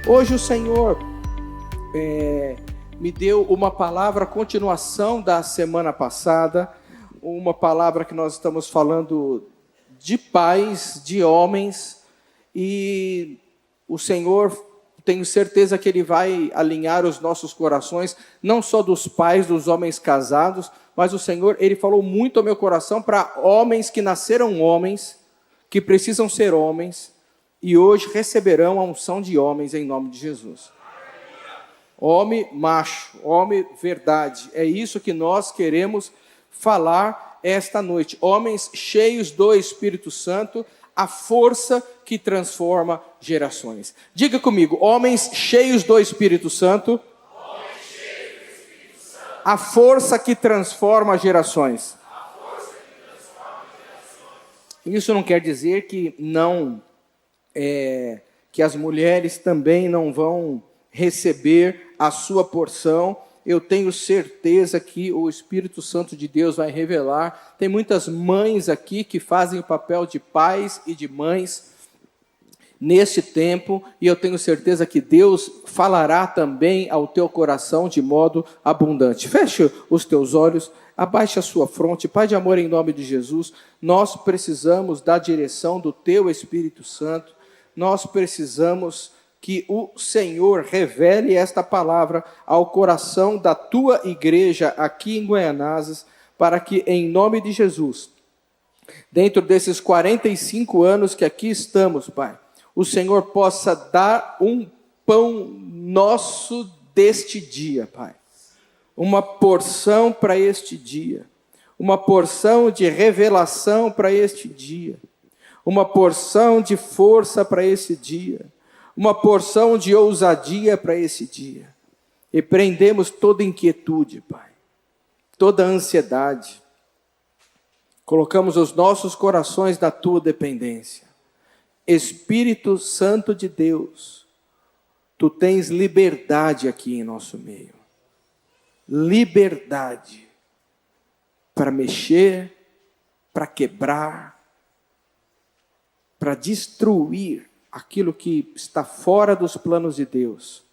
Hoje o Senhor me deu uma palavra, continuação da semana passada, uma palavra que nós estamos falando de pais, de homens, e o Senhor, tenho certeza que Ele vai alinhar os nossos corações, não só dos pais, dos homens casados, mas o Senhor, Ele falou muito ao meu coração para homens que nasceram homens, que precisam ser homens, e hoje receberão a unção de homens em nome de Jesus. Homem macho, homem verdade, é isso que nós queremos falar esta noite. Homens cheios do Espírito Santo, a força que transforma gerações. Diga comigo, homens cheios do Espírito Santo, a força que transforma gerações. Isso não quer dizer que que as mulheres também não vão receber a sua porção. Eu tenho certeza que o Espírito Santo de Deus vai revelar. Tem muitas mães aqui que fazem o papel de pais e de mães nesse tempo, e eu tenho certeza que Deus falará também ao teu coração de modo abundante. Feche os teus olhos, abaixe a sua fronte. Pai de amor, em nome de Jesus, nós precisamos da direção do teu Espírito Santo. Nós precisamos que o Senhor revele esta palavra ao coração da tua igreja aqui em Goianazes, para que, em nome de Jesus, dentro desses 45 anos que aqui estamos, Pai, o Senhor possa dar um pão nosso deste dia, Pai. Uma porção para este dia, uma porção de revelação para este dia, uma porção de força para esse dia, uma porção de ousadia para esse dia. E prendemos toda inquietude, Pai, toda ansiedade. Colocamos os nossos corações na tua dependência. Espírito Santo de Deus, tu tens liberdade aqui em nosso meio. Liberdade para mexer, para quebrar, para destruir aquilo que está fora dos planos de Deus,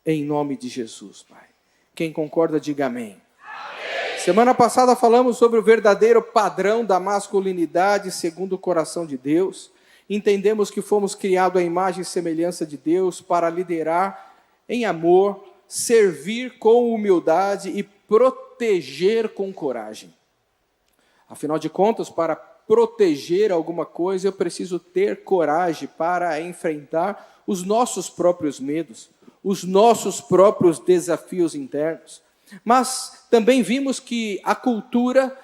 em nome de Jesus, Pai. Quem concorda, diga amém. Amém. Semana passada falamos sobre o verdadeiro padrão da masculinidade segundo o coração de Deus. Entendemos que fomos criados à imagem e semelhança de Deus para liderar em amor, servir com humildade e proteger com coragem. Afinal de contas, para proteger alguma coisa, eu preciso ter coragem para enfrentar os nossos próprios medos, os nossos próprios desafios internos. Mas também vimos que a cultura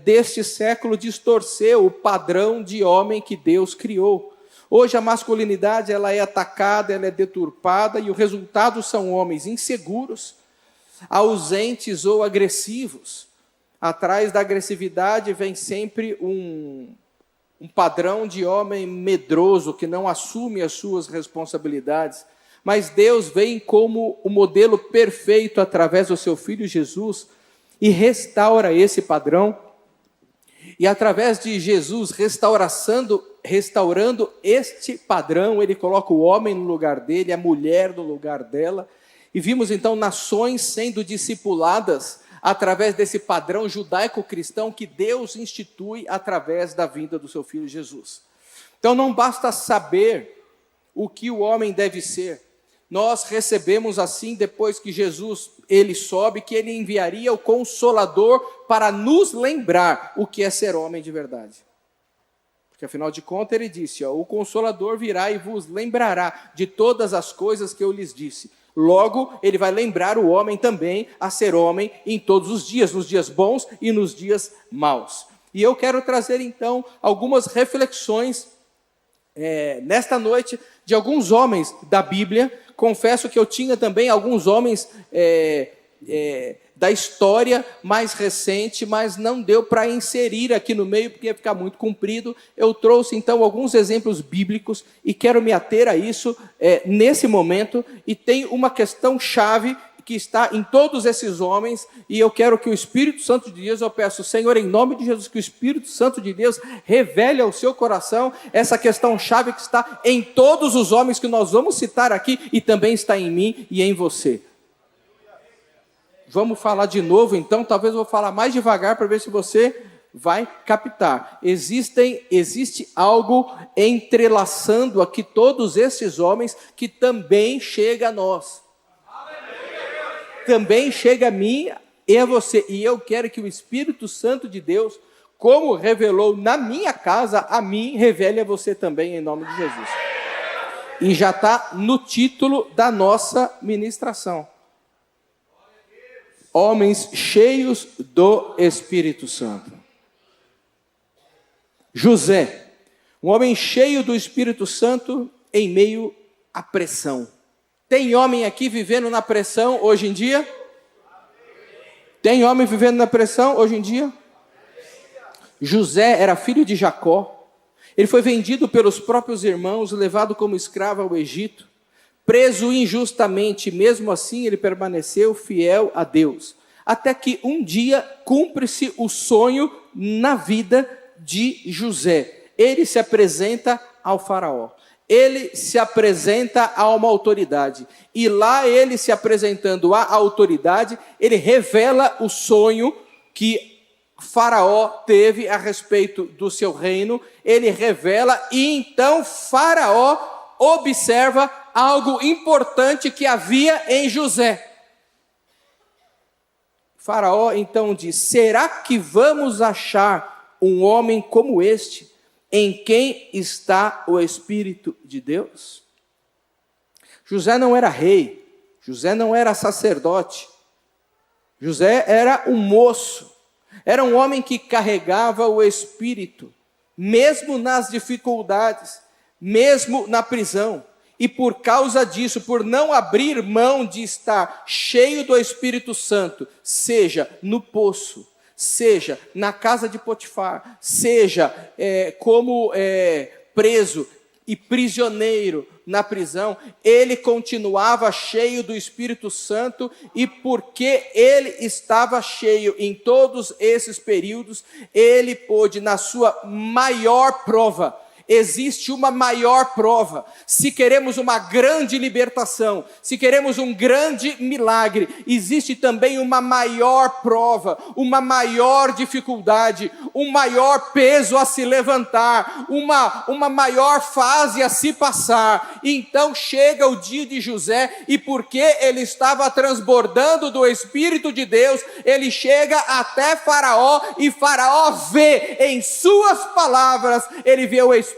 deste século distorceu o padrão de homem que Deus criou. Hoje a masculinidade ela é atacada, ela é deturpada, e o resultado são homens inseguros, ausentes ou agressivos. Atrás da agressividade vem sempre um padrão de homem medroso, que não assume as suas responsabilidades. Mas Deus vem como o modelo perfeito através do seu Filho Jesus e restaura esse padrão. E através de Jesus restaurando este padrão, Ele coloca o homem no lugar dele, a mulher no lugar dela. E vimos então nações sendo discipuladas através desse padrão judaico-cristão que Deus institui através da vinda do seu Filho Jesus. Então não basta saber o que o homem deve ser. Nós recebemos assim, depois que Jesus ele sobe, que ele enviaria o Consolador para nos lembrar o que é ser homem de verdade. Porque afinal de contas ele disse, o Consolador virá e vos lembrará de todas as coisas que eu lhes disse. Logo, ele vai lembrar o homem também a ser homem em todos os dias, nos dias bons e nos dias maus. E eu quero trazer então algumas reflexões nesta noite de alguns homens da Bíblia. Confesso que eu tinha também alguns homens da história mais recente, mas não deu para inserir aqui no meio, porque ia ficar muito comprido. Eu trouxe então alguns exemplos bíblicos e quero me ater a isso nesse momento. E tem uma questão chave que está em todos esses homens, e eu quero que o Espírito Santo de Deus, eu peço, Senhor, em nome de Jesus, que o Espírito Santo de Deus revele ao seu coração essa questão chave que está em todos os homens que nós vamos citar aqui, e também está em mim e em você. Vamos falar de novo então, talvez eu vou falar mais devagar para ver se você vai captar. Existe algo entrelaçando aqui todos esses homens que também chega a nós. Também chega a mim e a você. E eu quero que o Espírito Santo de Deus, como revelou na minha casa, a mim, revele a você também, em nome de Jesus. E já está no título da nossa ministração. Homens cheios do Espírito Santo. José, um homem cheio do Espírito Santo em meio à pressão. Tem homem aqui vivendo na pressão hoje em dia? Tem homem vivendo na pressão hoje em dia? José era filho de Jacó. Ele foi vendido pelos próprios irmãos, levado como escravo ao Egito, preso injustamente, mesmo assim ele permaneceu fiel a Deus. Até que um dia cumpre-se o sonho na vida de José. Ele se apresenta ao faraó. Ele se apresenta a uma autoridade. E lá ele se apresentando à autoridade, ele revela o sonho que Faraó teve a respeito do seu reino. Ele revela e então Faraó observa algo importante que havia em José. Faraó então diz: será que vamos achar um homem como este, em quem está o Espírito de Deus? José não era rei, José não era sacerdote, José era um moço, era um homem que carregava o Espírito, mesmo nas dificuldades, mesmo na prisão. E por causa disso, por não abrir mão de estar cheio do Espírito Santo, seja no poço, seja na casa de Potifar, seja como preso e prisioneiro na prisão, ele continuava cheio do Espírito Santo, e porque ele estava cheio em todos esses períodos, ele pôde, na sua maior prova, existe uma maior prova. Se queremos uma grande libertação, se queremos um grande milagre, existe também uma maior prova, uma maior dificuldade, um maior peso a se levantar, uma maior fase a se passar. Então chega o dia de José, e porque ele estava transbordando do Espírito de Deus, ele chega até Faraó, e Faraó vê em suas palavras, ele vê o Espírito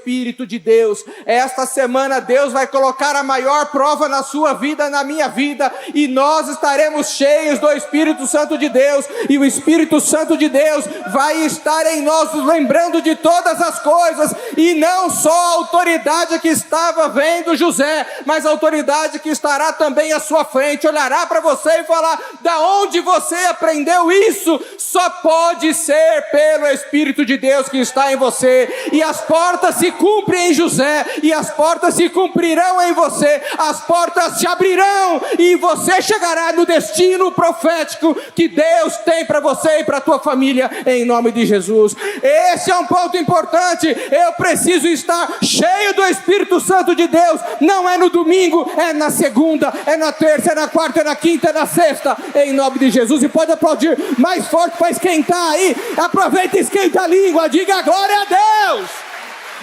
de Deus. Esta semana Deus vai colocar a maior prova na sua vida, na minha vida, e nós estaremos cheios do Espírito Santo de Deus, e o Espírito Santo de Deus vai estar em nós, nos lembrando de todas as coisas, e não só a autoridade que estava vendo José, mas a autoridade que estará também à sua frente, olhará para você e falar: da onde você aprendeu isso? Só pode ser pelo Espírito de Deus que está em você. E as portas se cumprem em José, e as portas se cumprirão em você, as portas se abrirão, e você chegará no destino profético que Deus tem para você e para a tua família, em nome de Jesus. Esse é um ponto importante. Eu preciso estar cheio do Espírito Santo de Deus. Não é no domingo, é na segunda, é na terça, é na quarta, é na quinta, é na sexta, em nome de Jesus. E pode aplaudir mais forte para esquentar aí. Aproveita e esquenta a língua, diga glória a Deus.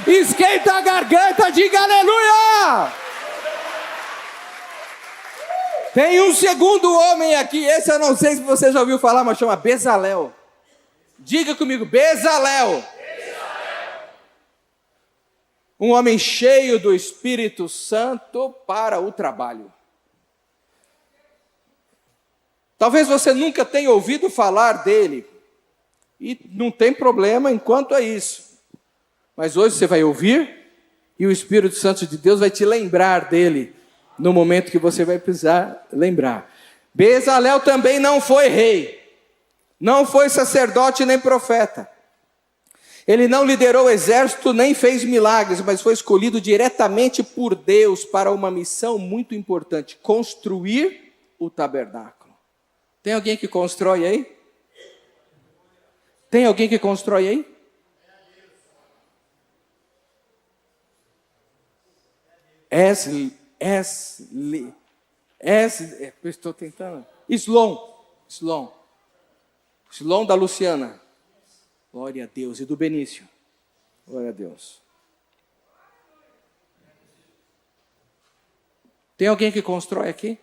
Esquenta a garganta, diga aleluia. Tem um segundo homem aqui, esse eu não sei se você já ouviu falar, mas chama Bezalel. Diga comigo, Bezalel. Um homem cheio do Espírito Santo para o trabalho. Talvez você nunca tenha ouvido falar dele, e não tem problema enquanto é isso. Mas hoje você vai ouvir, e o Espírito Santo de Deus vai te lembrar dele, no momento que você vai precisar lembrar. Bezalel também não foi rei, não foi sacerdote nem profeta. Ele não liderou o exército, nem fez milagres, mas foi escolhido diretamente por Deus para uma missão muito importante: construir o tabernáculo. Tem alguém que constrói aí? Tem alguém que constrói aí? Estou tentando. Slon da Luciana. Glória a Deus. E do Benício. Glória a Deus. Tem alguém que constrói aqui?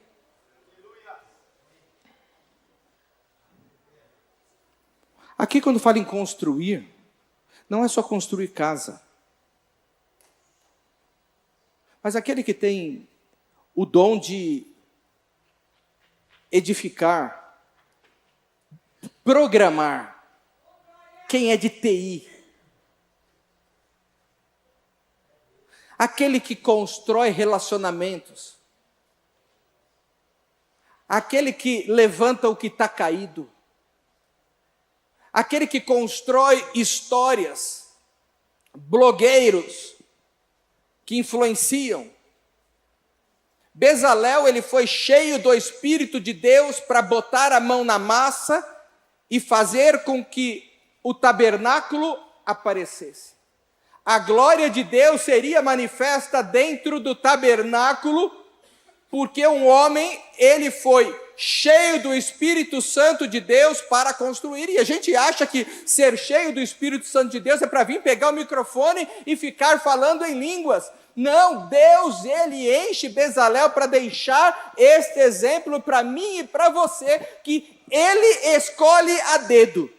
Aqui, quando fala em construir, não é só construir casa. Mas aquele que tem o dom de edificar, programar, quem é de TI, aquele que constrói relacionamentos, aquele que levanta o que está caído, aquele que constrói histórias, blogueiros que influenciam. Bezalel, ele foi cheio do Espírito de Deus para botar a mão na massa e fazer com que o tabernáculo aparecesse. A glória de Deus seria manifesta dentro do tabernáculo, porque um homem, ele foi cheio do Espírito Santo de Deus para construir. E a gente acha que ser cheio do Espírito Santo de Deus é para vir pegar o microfone e ficar falando em línguas. Não, Deus, ele enche Bezalel para deixar este exemplo para mim e para você, que ele escolhe a dedo.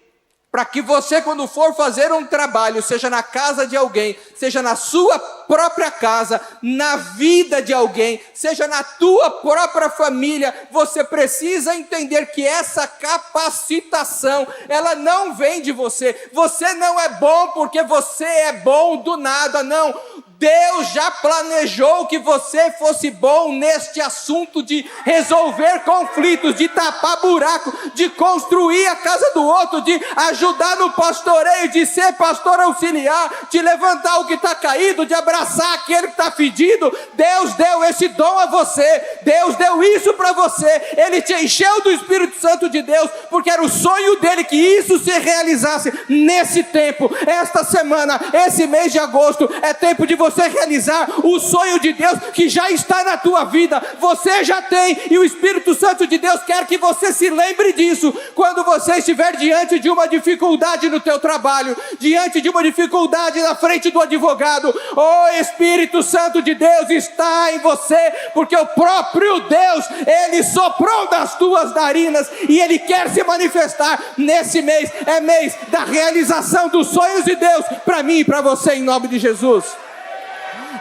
Para que você, quando for fazer um trabalho, seja na casa de alguém, seja na sua própria casa, na vida de alguém, seja na tua própria família, você precisa entender que essa capacitação, ela não vem de você. Você não é bom porque você é bom do nada, não. Deus já planejou que você fosse bom neste assunto de resolver conflitos, de tapar buraco, de construir a casa do outro, de ajudar no pastoreio, de ser pastor auxiliar, de levantar o que está caído, de abraçar aquele que está fedido. Deus deu esse dom a você, Deus deu isso para você, Ele te encheu do Espírito Santo de Deus, porque era o sonho dele que isso se realizasse nesse tempo, esta semana, esse mês de agosto, é tempo de você realizar o sonho de Deus que já está na tua vida. Você já tem, e o Espírito Santo de Deus quer que você se lembre disso quando você estiver diante de uma dificuldade no teu trabalho, diante de uma dificuldade na frente do advogado. O Espírito Santo de Deus está em você, porque o próprio Deus, Ele soprou das tuas narinas e Ele quer se manifestar nesse mês. É mês da realização dos sonhos de Deus para mim e para você, em nome de Jesus.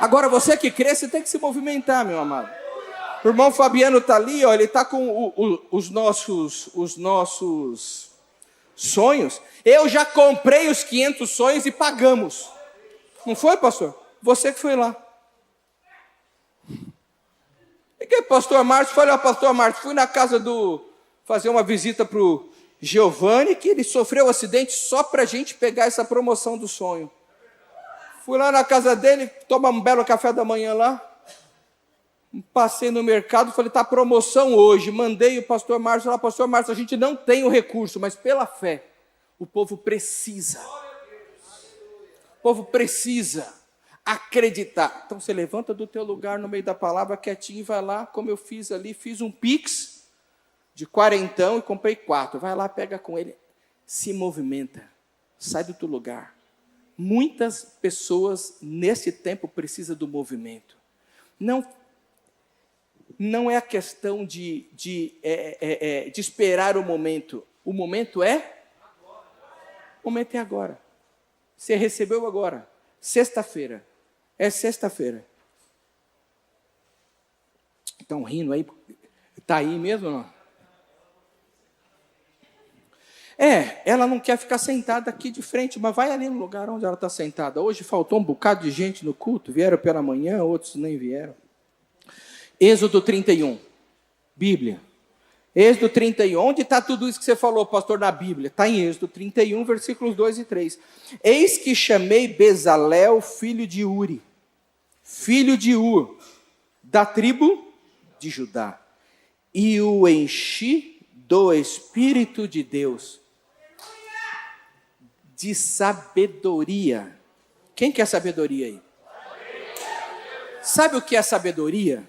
Agora, você que crê, você tem que se movimentar, meu amado. O irmão Fabiano está ali, ó, ele está com os nossos sonhos. Eu já comprei os 500 sonhos e pagamos. Não foi, pastor? Você que foi lá. E que pastor Márcio? Falei, ó, pastor Márcio, fui na casa fazer uma visita para o Giovanni, que ele sofreu um acidente só para a gente pegar essa promoção do sonho. Fui lá na casa dele, tomar um belo café da manhã lá. Passei no mercado, falei, está promoção hoje. Mandei o pastor Márcio lá, pastor Márcio, a gente não tem o recurso, mas pela fé, o povo precisa. O povo precisa acreditar. Então você levanta do teu lugar no meio da palavra, quietinho, e vai lá, como eu fiz ali, fiz um pix de 40 e comprei 4. Vai lá, pega com ele, se movimenta, sai do teu lugar. Muitas pessoas nesse tempo precisam do movimento. Não é a questão de esperar o momento. O momento é? O momento é agora. Você recebeu agora. Sexta-feira. É sexta-feira. Estão rindo aí? Está aí mesmo ou não? Ela não quer ficar sentada aqui de frente, mas vai ali no lugar onde ela está sentada. Hoje faltou um bocado de gente no culto, vieram pela manhã, outros nem vieram. Êxodo 31, Bíblia. Êxodo 31, onde está tudo isso que você falou, pastor, na Bíblia? Está em Êxodo 31, versículos 2 e 3. Eis que chamei Bezalel, filho de Ur, da tribo de Judá. e o enchi do Espírito de Deus, de sabedoria. Quem quer sabedoria aí? Sabe o que é sabedoria?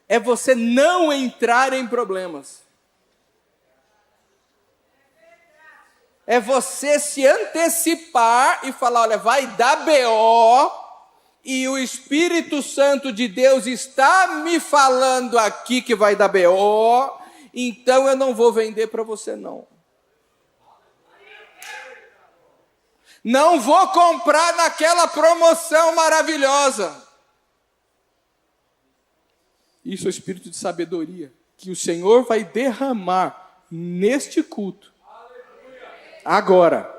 É você não entrar em problemas. É você se antecipar e falar, olha, vai dar BO, e o Espírito Santo de Deus está me falando aqui que vai dar BO, então eu não vou vender para você não. Não vou comprar naquela promoção maravilhosa. Isso é o espírito de sabedoria que o Senhor vai derramar neste culto. Agora.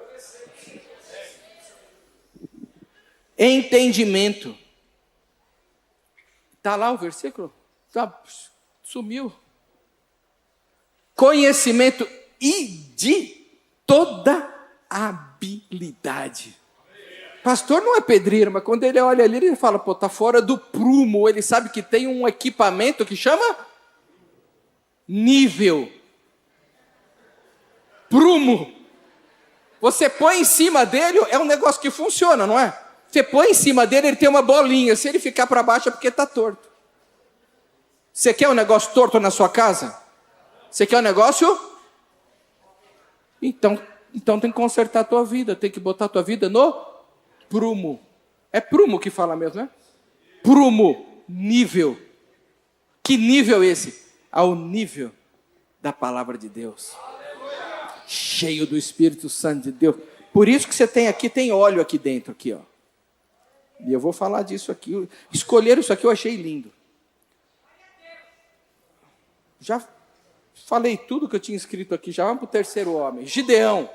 Entendimento. Está lá o versículo? Sumiu. Conhecimento e de toda habilidade. Pastor não é pedreiro, mas quando ele olha ali, ele fala, pô, tá fora do prumo. Ele sabe que tem um equipamento que chama nível. Prumo. Você põe em cima dele, é um negócio que funciona, não é? Você põe em cima dele, ele tem uma bolinha. Se ele ficar para baixo é porque está torto. Você quer um negócio torto na sua casa? Você quer um negócio? Então tem que consertar a tua vida. Tem que botar a tua vida no prumo. É prumo que fala mesmo, né? Prumo, nível. Que nível esse? Ao nível da palavra de Deus. Cheio do Espírito Santo de Deus. Por isso que você tem aqui, tem óleo aqui dentro, aqui, ó. E eu vou falar disso aqui. Escolher isso aqui eu achei lindo. Já falei tudo que eu tinha escrito aqui. Já vamos para o terceiro homem. Gideão.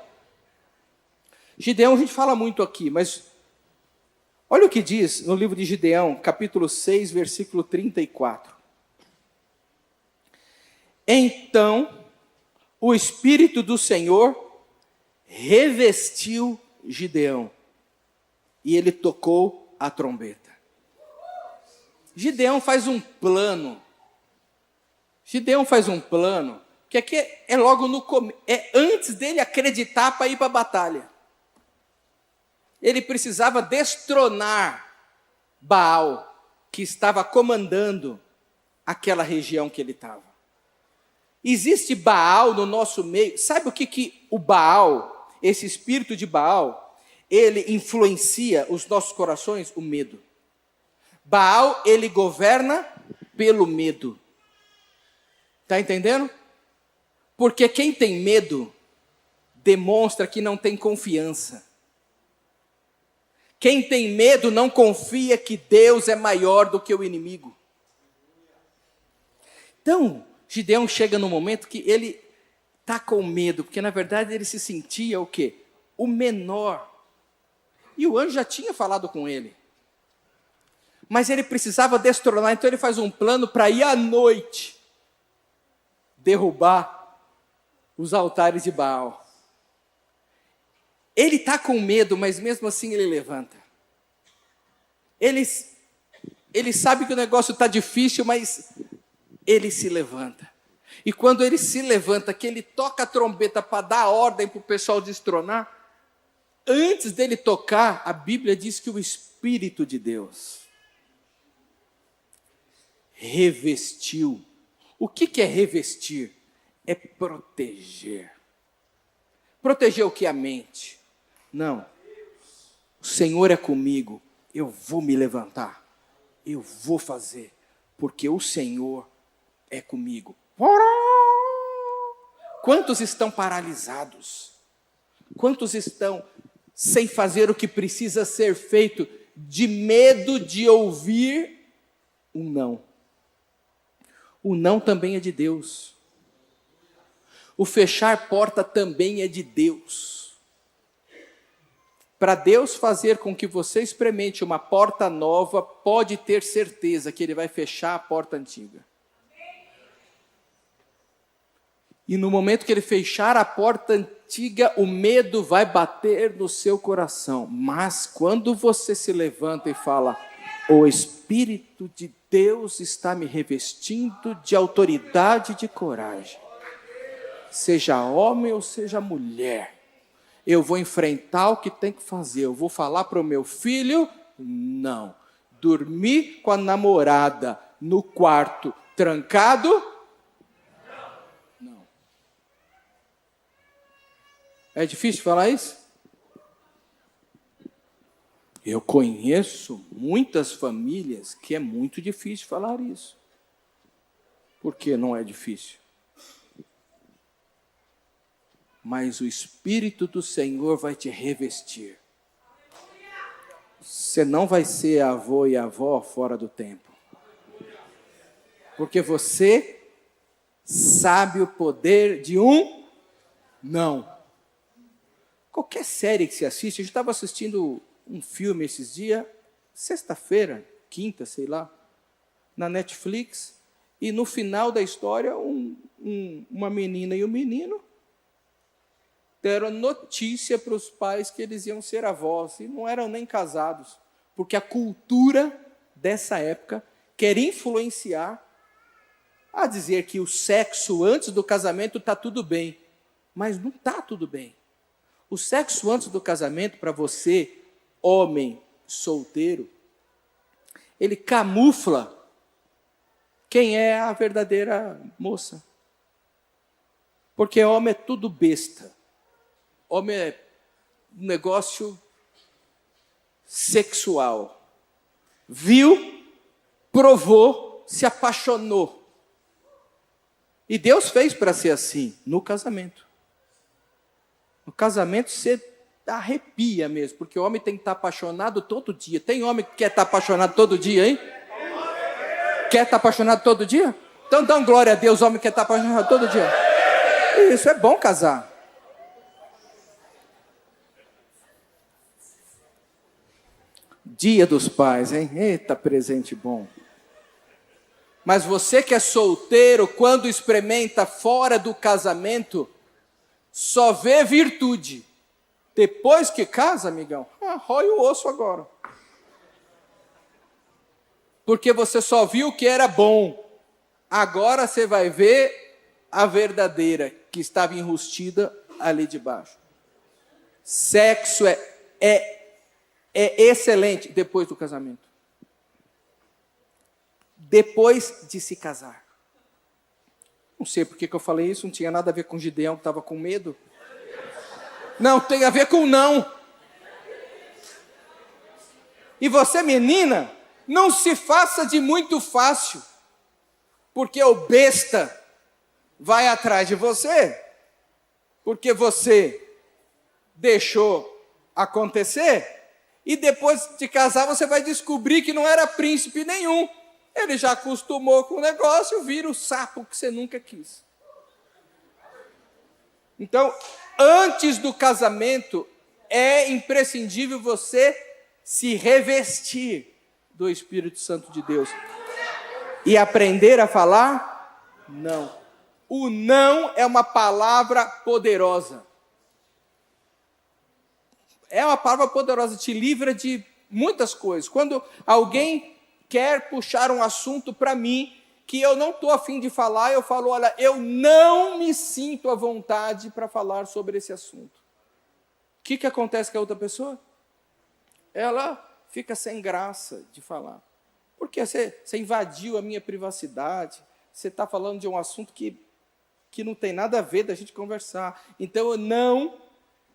Gideão a gente fala muito aqui, mas olha o que diz no livro de Gideão, capítulo 6, versículo 34. Então, o Espírito do Senhor revestiu Gideão, e ele tocou a trombeta. Gideão faz um plano. Que aqui é logo no começo, é antes dele acreditar para ir para a batalha. Ele precisava destronar Baal, que estava comandando aquela região que ele estava. Existe Baal no nosso meio. Sabe o que o Baal, esse espírito de Baal, ele influencia os nossos corações? O medo. Baal, ele governa pelo medo. Está entendendo? Porque quem tem medo demonstra que não tem confiança. Quem tem medo não confia que Deus é maior do que o inimigo. Então, Gideão chega no momento que ele está com medo, porque na verdade ele se sentia o quê? O menor. E o anjo já tinha falado com ele. Mas ele precisava destronar, então ele faz um plano para ir à noite derrubar os altares de Baal. Ele está com medo, mas mesmo assim ele levanta. Ele sabe que o negócio está difícil, mas ele se levanta. E quando ele se levanta, que ele toca a trombeta para dar ordem para o pessoal destronar, antes dele tocar, a Bíblia diz que o Espírito de Deus revestiu. O que é revestir? É proteger. Proteger o que? A mente. Não. O Senhor é comigo. Eu vou me levantar. Eu vou fazer. Porque o Senhor é comigo. Quantos estão paralisados? Quantos estão sem fazer o que precisa ser feito, de medo de ouvir um não? O não também é de Deus. O fechar porta também é de Deus. Para Deus fazer com que você experimente uma porta nova, pode ter certeza que Ele vai fechar a porta antiga. E no momento que Ele fechar a porta antiga, o medo vai bater no seu coração. Mas quando você se levanta e fala, O Espírito de Deus está me revestindo de autoridade e de coragem. Seja homem ou seja mulher, eu vou enfrentar o que tem que fazer. Eu vou falar para o meu filho, não. Dormir com a namorada no quarto trancado, não. É difícil falar isso? Eu conheço muitas famílias que é muito difícil falar isso. Por que não é difícil? Mas o Espírito do Senhor vai te revestir. Você não vai ser avô e avó fora do tempo. Porque você sabe o poder de um não. Qualquer série que você assiste, eu estava assistindo um filme esses dias, sexta-feira, quinta, sei lá, na Netflix, e no final da história, uma menina e um menino deram notícia para os pais que eles iam ser avós, e não eram nem casados, porque a cultura dessa época quer influenciar a dizer que o sexo antes do casamento está tudo bem, mas não está tudo bem. O sexo antes do casamento, para você, homem solteiro, ele camufla quem é a verdadeira moça. Porque homem é tudo besta. Homem é um negócio sexual. Viu, provou, se apaixonou. E Deus fez para ser assim, no casamento. No casamento você arrepia mesmo, porque o homem tem que estar apaixonado todo dia. Tem homem que quer estar apaixonado todo dia, hein? Quer estar apaixonado todo dia? Então dá glória a Deus, homem que quer estar apaixonado todo dia. Isso, é bom casar. Dia dos Pais, hein? Eita, presente bom. Mas você que é solteiro, quando experimenta fora do casamento, só vê virtude. Depois que casa, amigão, rói o osso agora. Porque você só viu o que era bom. Agora você vai ver a verdadeira, que estava enrustida ali debaixo. Sexo é excelente depois do casamento. Depois de se casar. Não sei por que eu falei isso, não tinha nada a ver com Gideão que estava com medo. Não, tem a ver com não. E você, menina, não se faça de muito fácil, porque o besta vai atrás de você, porque você deixou acontecer, e depois de casar você vai descobrir que não era príncipe nenhum. Ele já acostumou com o negócio, vira o sapo que você nunca quis. Então, antes do casamento, é imprescindível você se revestir do Espírito Santo de Deus. E aprender a falar não. O não é uma palavra poderosa. É uma palavra poderosa, te livra de muitas coisas. Quando alguém quer puxar um assunto para mim, que eu não estou a fim de falar, eu falo, olha, eu não me sinto à vontade para falar sobre esse assunto. O que acontece com a outra pessoa? Ela fica sem graça de falar. Porque você invadiu a minha privacidade, você está falando de um assunto que não tem nada a ver da gente conversar. Então eu não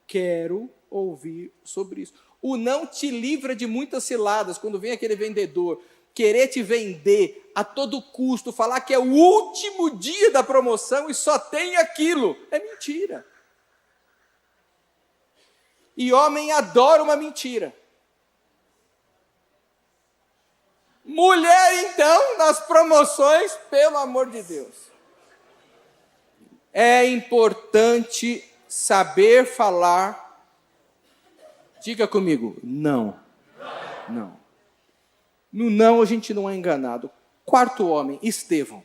quero ouvir sobre isso. O não te livra de muitas ciladas, quando vem aquele vendedor querer te vender a todo custo, falar que é o último dia da promoção e só tem aquilo. É mentira. E homem adora uma mentira. Mulher, então, nas promoções, pelo amor de Deus. É importante saber falar. Diga comigo, não. Não. No não a gente não é enganado. Quarto homem, Estevão.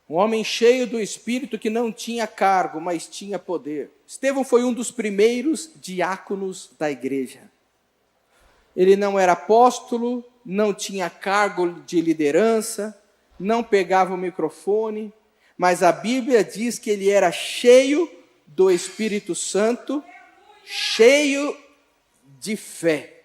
Um homem cheio do Espírito que não tinha cargo, mas tinha poder. Estevão foi um dos primeiros diáconos da igreja. Ele não era apóstolo, não tinha cargo de liderança, não pegava o microfone, mas a Bíblia diz que ele era cheio do Espírito Santo, cheio de fé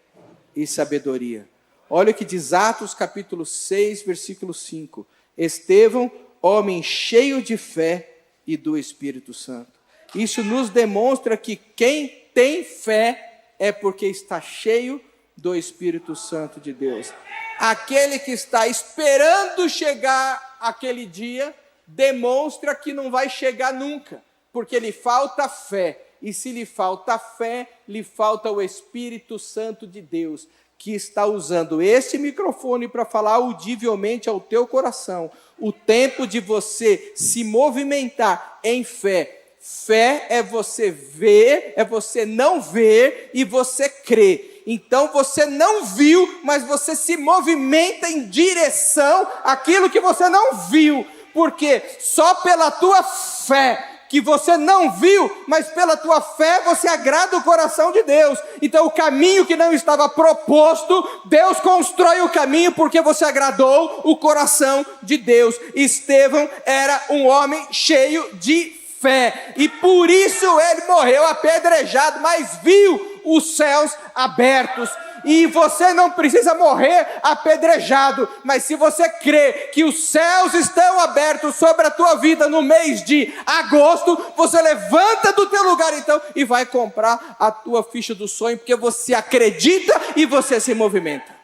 e sabedoria. Olha o que diz Atos capítulo 6, versículo 5. Estevão, homem cheio de fé e do Espírito Santo. Isso nos demonstra que quem tem fé é porque está cheio do Espírito Santo de Deus. Aquele que está esperando chegar aquele dia, demonstra que não vai chegar nunca, porque lhe falta fé. E se lhe falta fé, lhe falta o Espírito Santo de Deus, que está usando este microfone para falar audivelmente ao teu coração. O tempo de você se movimentar em fé. Fé é você ver, é você não ver e você crer. Então você não viu, mas você se movimenta em direção àquilo que você não viu. Porque só pela tua fé, que você não viu, mas pela tua fé você agrada o coração de Deus. Então o caminho que não estava proposto, Deus constrói o caminho porque você agradou o coração de Deus. Estevão era um homem cheio de fé, e por isso ele morreu apedrejado, mas viu os céus abertos. E você não precisa morrer apedrejado, mas se você crê que os céus estão abertos sobre a tua vida no mês de agosto, você levanta do teu lugar então e vai comprar a tua ficha do sonho, porque você acredita e você se movimenta.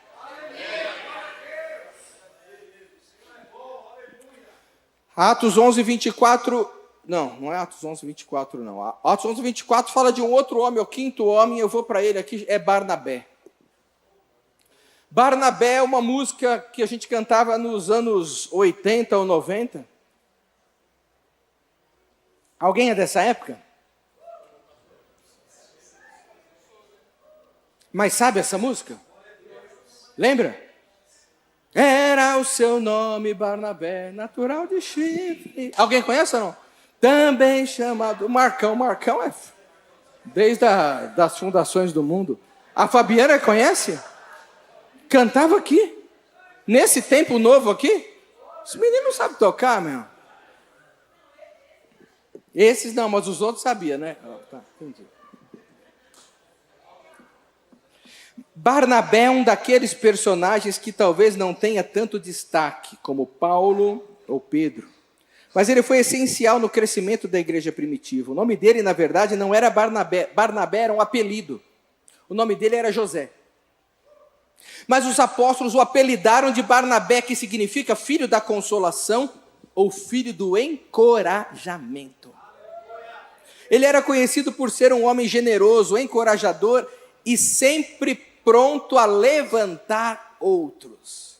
Atos 11, 24... Não é Atos 11, 24 não. Atos 11, 24 fala de um outro homem, o quinto homem, eu vou para ele aqui, é Barnabé. Barnabé é uma música que a gente cantava nos anos 80 ou 90. Alguém é dessa época? Mas sabe essa música? Lembra? Era o seu nome Barnabé, natural de Chipre. Alguém conhece ou não? Também chamado Marcão. Marcão é desde das fundações do mundo. A Fabiana conhece? Cantava aqui. Nesse tempo novo aqui. Esse menino não sabe tocar, meu. Esses não, mas os outros sabiam, né? Tá, entendi. Barnabé é um daqueles personagens que talvez não tenha tanto destaque como Paulo ou Pedro. Mas ele foi essencial no crescimento da igreja primitiva. O nome dele, na verdade, não era Barnabé. Barnabé era um apelido. O nome dele era José. Mas os apóstolos o apelidaram de Barnabé, que significa filho da consolação ou filho do encorajamento. Ele era conhecido por ser um homem generoso, encorajador e sempre pronto a levantar outros.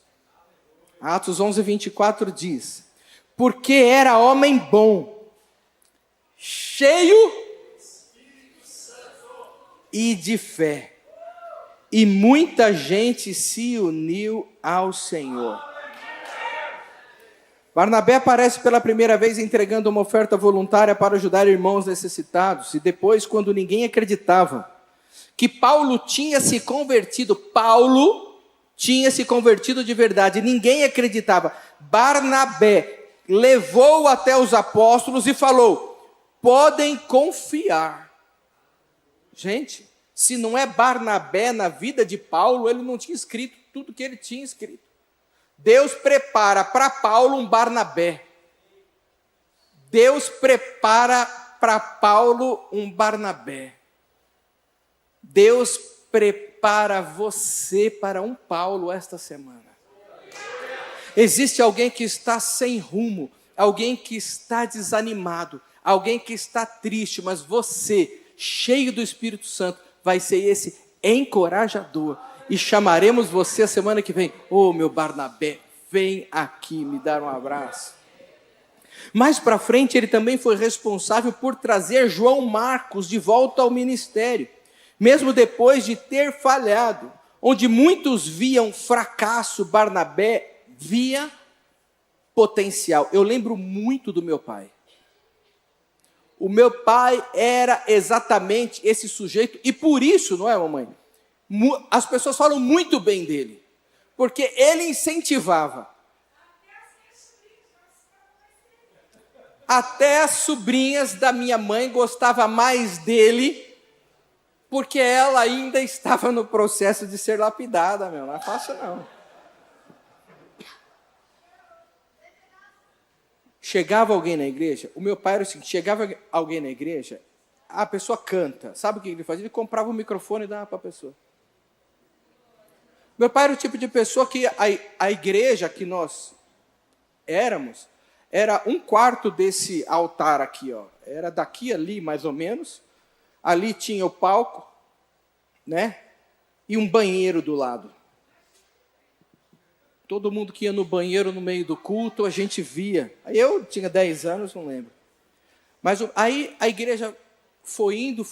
Atos 11, 24 diz: porque era homem bom, cheio e de fé, e muita gente se uniu ao Senhor. Barnabé aparece pela primeira vez entregando uma oferta voluntária para ajudar irmãos necessitados, e depois, quando ninguém acreditava que Paulo tinha se convertido, de verdade, ninguém acreditava, Barnabé levou até os apóstolos e falou: podem confiar. Gente, se não é Barnabé na vida de Paulo, ele não tinha escrito tudo que ele tinha escrito. Deus prepara para Paulo um Barnabé. Deus prepara para Paulo um Barnabé. Deus prepara você para um Paulo esta semana. Existe alguém que está sem rumo, alguém que está desanimado, alguém que está triste, mas você, cheio do Espírito Santo, vai ser esse encorajador. E chamaremos você a semana que vem. Ô, meu Barnabé, vem aqui me dar um abraço. Mais para frente, ele também foi responsável por trazer João Marcos de volta ao ministério, mesmo depois de ter falhado. Onde muitos viam fracasso, Barnabé via potencial. Eu lembro muito do meu pai. O meu pai era exatamente esse sujeito, e por isso, não é, mamãe? As pessoas falam muito bem dele, porque ele incentivava. Até as sobrinhas da minha mãe gostavam mais dele, porque ela ainda estava no processo de ser lapidada, meu. Não é fácil, não. Chegava alguém na igreja, o meu pai era o seguinte, chegava alguém na igreja, a pessoa canta. Sabe o que ele fazia? Ele comprava um microfone e dava para a pessoa. Meu pai era o tipo de pessoa que a igreja que nós éramos, era um quarto desse altar aqui, ó. Era daqui ali, mais ou menos. Ali tinha o palco, né? E um banheiro do lado. Todo mundo que ia no banheiro no meio do culto, a gente via. Eu tinha 10 anos, não lembro. Mas aí a igreja foi indo.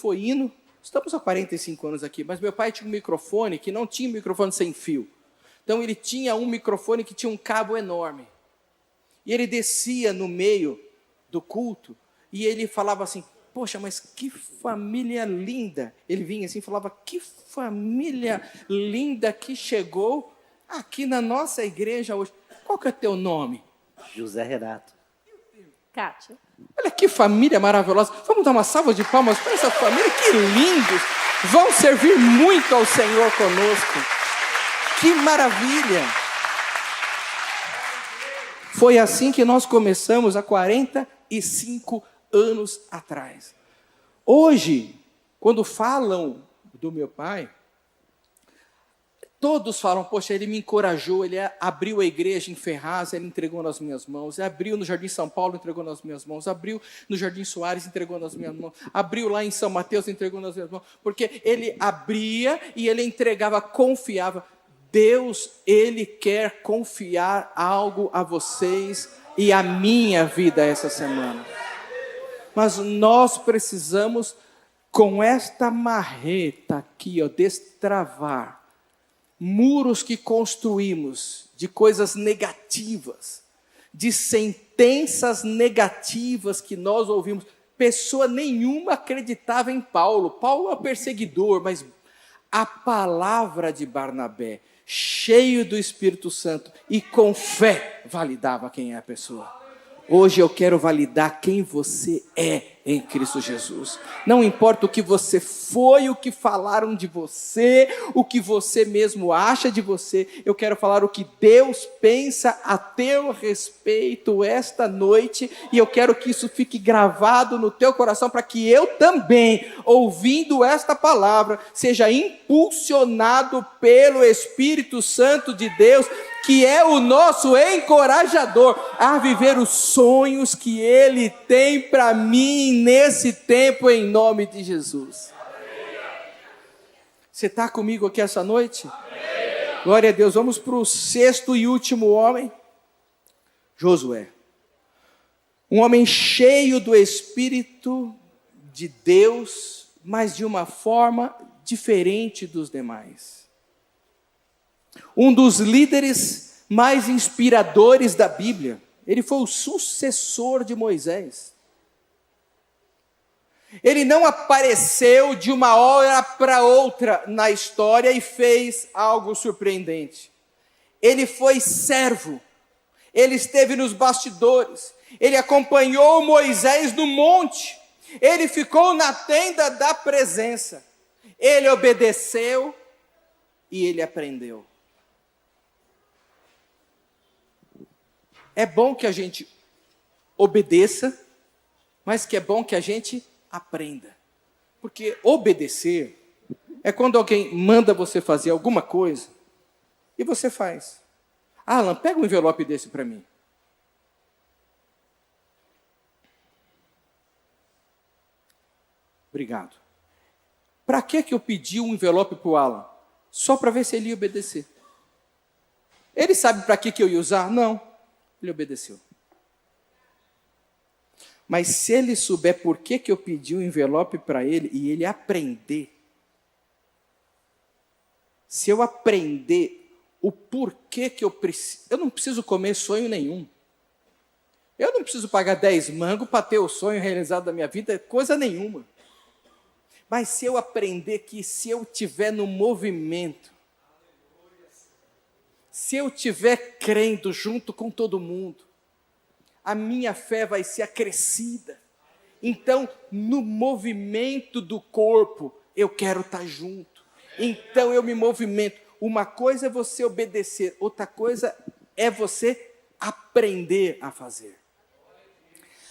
Estamos há 45 anos aqui, mas meu pai tinha um microfone que não tinha microfone sem fio. Então ele tinha um microfone que tinha um cabo enorme. E ele descia no meio do culto e ele falava assim, poxa, mas que família linda. Ele vinha assim e falava, que família linda que chegou aqui na nossa igreja hoje. Qual que é teu nome? José Renato. Kátia. Olha que família maravilhosa. Vamos dar uma salva de palmas para essa família. Que lindos. Vão servir muito ao Senhor conosco. Que maravilha. Foi assim que nós começamos há 45 anos atrás. Hoje, quando falam do meu pai, todos falam, poxa, ele me encorajou, ele abriu a igreja em Ferraz, ele entregou nas minhas mãos, abriu no Jardim São Paulo, entregou nas minhas mãos, abriu no Jardim Soares, entregou nas minhas mãos, abriu lá em São Mateus, entregou nas minhas mãos, porque ele abria e ele entregava, confiava. Deus, ele quer confiar algo a vocês e a minha vida essa semana. Mas nós precisamos, com esta marreta aqui, ó, destravar muros que construímos de coisas negativas, de sentenças negativas que nós ouvimos. Pessoa nenhuma acreditava em Paulo. Paulo é perseguidor, mas a palavra de Barnabé, cheio do Espírito Santo e com fé, validava quem é a pessoa. Hoje eu quero validar quem você é em Cristo Jesus. Não importa o que você foi, o que falaram de você, o que você mesmo acha de você. Eu quero falar o que Deus pensa a teu respeito esta noite. E eu quero que isso fique gravado no teu coração, para que eu também, ouvindo esta palavra, seja impulsionado pelo Espírito Santo de Deus, que é o nosso encorajador a viver os sonhos que Ele tem para mim nesse tempo, em nome de Jesus. Você está comigo aqui essa noite? Amém. Glória a Deus. Vamos para o sexto e último homem, Josué. Um homem cheio do Espírito de Deus, mas de uma forma diferente dos demais. Um dos líderes mais inspiradores da Bíblia. Ele foi o sucessor de Moisés. Ele não apareceu de uma hora para outra na história e fez algo surpreendente. Ele foi servo. Ele esteve nos bastidores. Ele acompanhou Moisés no monte. Ele ficou na tenda da presença. Ele obedeceu e ele aprendeu. É bom que a gente obedeça, mas que é bom que a gente aprenda. Porque obedecer é quando alguém manda você fazer alguma coisa e você faz. Alan, pega um envelope desse para mim. Obrigado. Para que eu pedi um envelope para o Alan? Só para ver se ele ia obedecer. Ele sabe para que eu ia usar? Não. Ele obedeceu. Mas se ele souber por que eu pedi um envelope para ele e ele aprender, se eu aprender o porquê que eu preciso, eu não preciso comer sonho nenhum. Eu não preciso pagar 10 mangos para ter o sonho realizado da minha vida, coisa nenhuma. Mas se eu aprender que se eu estiver no movimento, se eu estiver crendo junto com todo mundo, a minha fé vai ser acrescida. Então, no movimento do corpo, eu quero estar junto. Então, eu me movimento. Uma coisa é você obedecer, outra coisa é você aprender a fazer.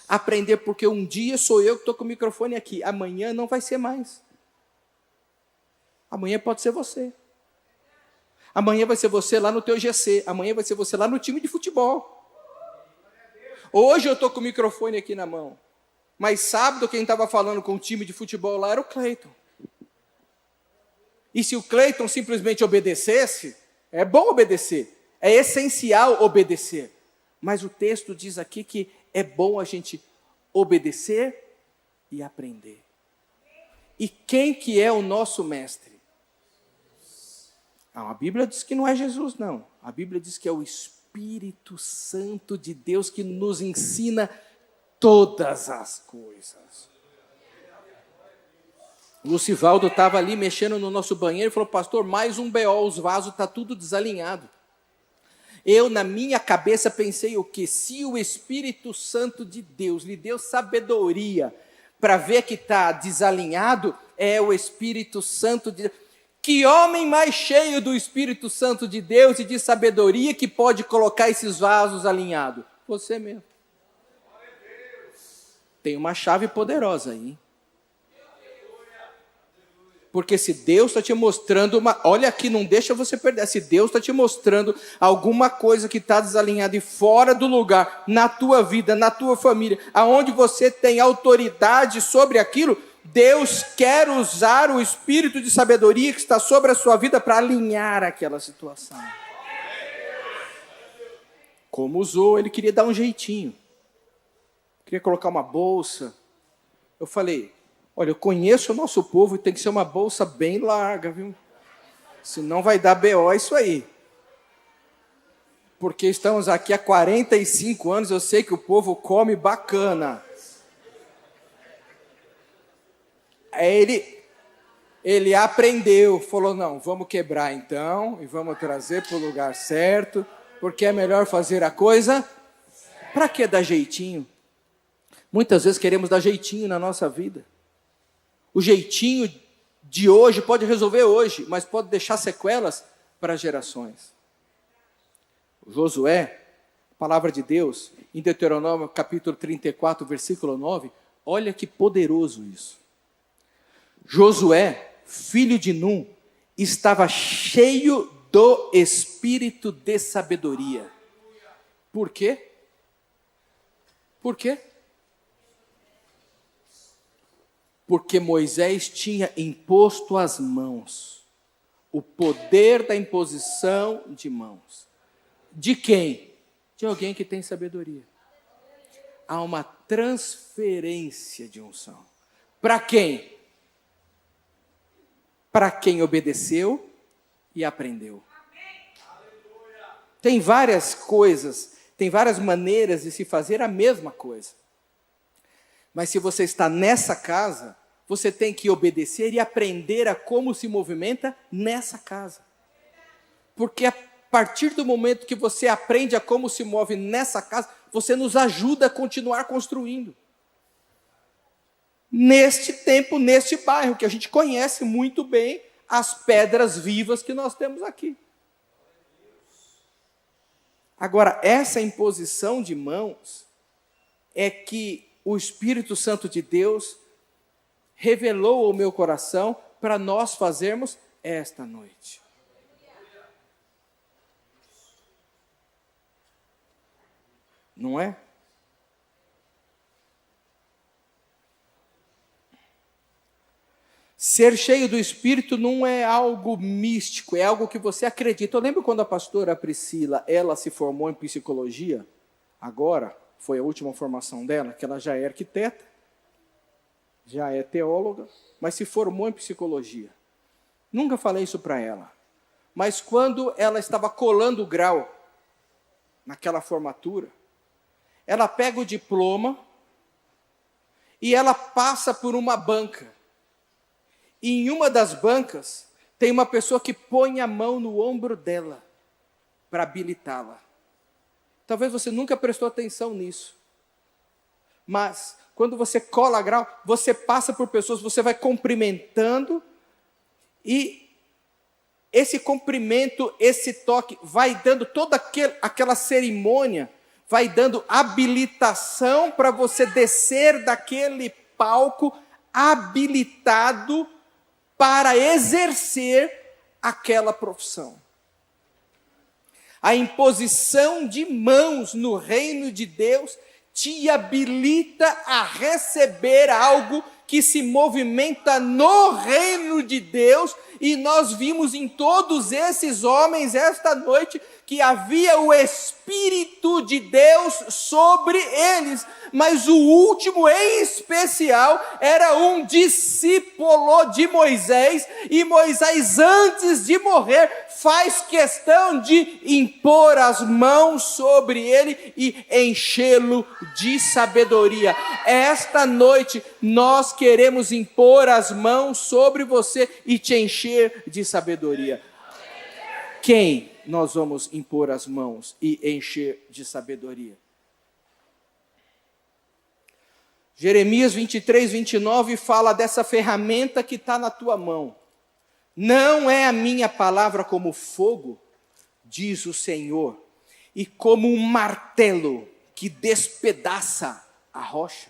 Aprender, porque um dia sou eu que estou com o microfone aqui, amanhã não vai ser mais. Amanhã pode ser você. Amanhã vai ser você lá no teu GC, amanhã vai ser você lá no time de futebol. Hoje eu estou com o microfone aqui na mão, mas sábado quem estava falando com o time de futebol lá era o Cleiton. E se o Cleiton simplesmente obedecesse, é bom obedecer, é essencial obedecer. Mas o texto diz aqui que é bom a gente obedecer e aprender. E quem que é o nosso mestre? A Bíblia diz que não é Jesus, não. A Bíblia diz que é o Espírito Santo de Deus que nos ensina todas as coisas. O Lucivaldo estava ali mexendo no nosso banheiro e falou: pastor, mais um BO, os vasos estão tudo desalinhado. Eu, na minha cabeça, pensei o quê? Se o Espírito Santo de Deus lhe deu sabedoria para ver que está desalinhado, é o Espírito Santo de Deus. Que homem mais cheio do Espírito Santo de Deus e de sabedoria que pode colocar esses vasos alinhados? Você mesmo. Tem uma chave poderosa aí. Porque se Deus está te mostrando olha aqui, não deixa você perder. Se Deus está te mostrando alguma coisa que está desalinhada e fora do lugar, na tua vida, na tua família, aonde você tem autoridade sobre aquilo, Deus quer usar o espírito de sabedoria que está sobre a sua vida para alinhar aquela situação. Como usou, ele queria dar um jeitinho. Queria colocar uma bolsa. Eu falei: olha, eu conheço o nosso povo e tem que ser uma bolsa bem larga, viu? Senão vai dar BO isso aí. Porque estamos aqui há 45 anos, eu sei que o povo come bacana. Aí ele aprendeu, falou: não, vamos quebrar então, e vamos trazer para o lugar certo, porque é melhor fazer a coisa. Para que dar jeitinho? Muitas vezes queremos dar jeitinho na nossa vida. O jeitinho de hoje pode resolver hoje, mas pode deixar sequelas para gerações. Josué, palavra de Deus, em Deuteronômio capítulo 34, versículo 9, olha que poderoso isso. Josué, filho de Num, estava cheio do espírito de sabedoria. Por quê? Por quê? Porque Moisés tinha imposto as mãos, o poder da imposição de mãos. De quem? De alguém que tem sabedoria. Há uma transferência de unção. Para quem? Para quem obedeceu e aprendeu. Tem várias coisas, tem várias maneiras de se fazer a mesma coisa. Mas se você está nessa casa, você tem que obedecer e aprender a como se movimenta nessa casa. Porque a partir do momento que você aprende a como se move nessa casa, você nos ajuda a continuar construindo. Neste tempo, neste bairro, que a gente conhece muito bem as pedras vivas que nós temos aqui. Agora, essa imposição de mãos é que o Espírito Santo de Deus revelou ao meu coração para nós fazermos esta noite. Não é? Ser cheio do Espírito não é algo místico, é algo que você acredita. Eu lembro quando a pastora Priscila, ela se formou em psicologia, agora, foi a última formação dela, que ela já é arquiteta, já é teóloga, mas se formou em psicologia. Nunca falei isso para ela. Mas quando ela estava colando o grau, naquela formatura, ela pega o diploma e ela passa por uma banca. E em uma das bancas, tem uma pessoa que põe a mão no ombro dela. para habilitá-la. Talvez você nunca prestou atenção nisso. Mas, quando você cola grau, você passa por pessoas, você vai cumprimentando, e esse cumprimento, esse toque, vai dando toda aquela cerimônia, vai dando habilitação para você descer daquele palco habilitado para exercer aquela profissão. A imposição de mãos no reino de Deus te habilita a receber algo que se movimenta no reino de Deus, e nós vimos em todos esses homens esta noite que havia o Espírito de Deus sobre eles, mas o último em especial era um discípulo de Moisés, e Moisés, antes de morrer, faz questão de impor as mãos sobre ele e enchê-lo de sabedoria. Esta noite nós queremos impor as mãos sobre você e te encher de sabedoria. Quem nós vamos impor as mãos e encher de sabedoria? Jeremias 23, 29 fala dessa ferramenta que está na tua mão. Não é a minha palavra como fogo, diz o Senhor, e como um martelo que despedaça a rocha.